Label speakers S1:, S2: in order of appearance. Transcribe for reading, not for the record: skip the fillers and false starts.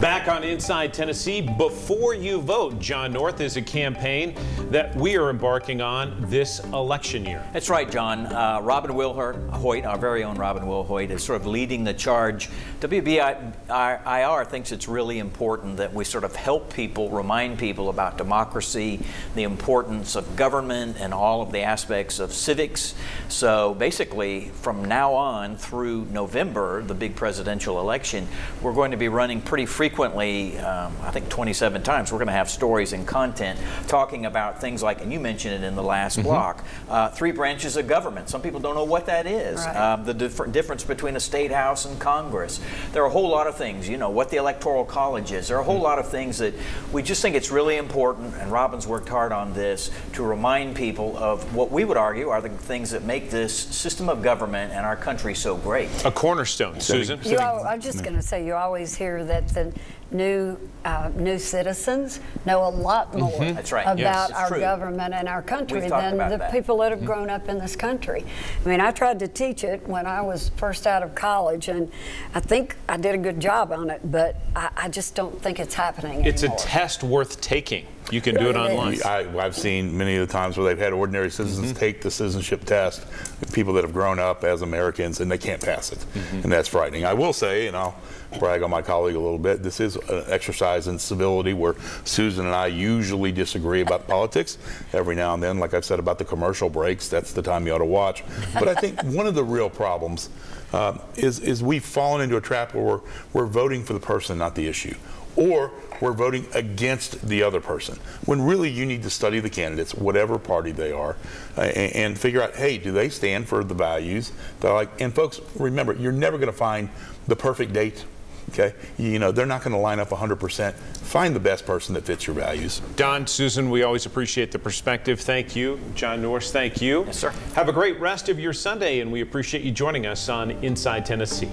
S1: Back on Inside Tennessee, Before You Vote, John North, is a campaign that we are embarking on this election year.
S2: That's right, John. Robin Wilhoit, our very own Robin Wilhoit, is sort of leading the charge. WBIR thinks it's really important that we sort of help people, remind people about democracy, the importance of government, and all of the aspects of civics. So basically, from now on through November, the big presidential election, we're going to be running pretty frequently, I think 27 times, we're going to have stories and content talking about things like, and you mentioned it in the last block, 3 branches of government. Some people don't know what that is. Right. The difference between a state house and Congress. There are a whole lot of things, you know, what the Electoral College is. There are a whole lot of things that we just think it's really important, and Robin's worked hard on this, to remind people of what we would argue are the things that make this system of government and our country so great.
S1: A cornerstone, Susan.
S3: I'm just going to say, you always hear that the new citizens know a lot more about our government and our country than the people that have grown up in this country. I mean, I tried to teach it when I was first out of college, and I think I did a good job on it, but I just don't think it's happening
S1: It's
S3: anymore.
S1: a test worth taking. You can do it online.
S4: I've seen many of the times where they've had ordinary citizens take the citizenship test, people that have grown up as Americans, and they can't pass it. And that's frightening. I will say, and I'll brag on my colleague a little bit, this is an exercise in civility where Susan and I usually disagree about politics. Every now and then, like I've said about the commercial breaks, that's the time you ought to watch. But I think one of the real problems is we've fallen into a trap where we're voting for the person, not the issue. Or we're voting against the other person, when really you need to study the candidates, whatever party they are, and figure out, hey, do they stand for the values that I like? And folks, remember, you're never going to find the perfect date. Okay, you know, they're not going to line up 100%. Find the best person that fits your values.
S1: Don, Susan, we always appreciate the perspective. Thank you. John North, thank you.
S2: Yes, sir.
S1: Have a great rest of your Sunday, and we appreciate you joining us on Inside Tennessee.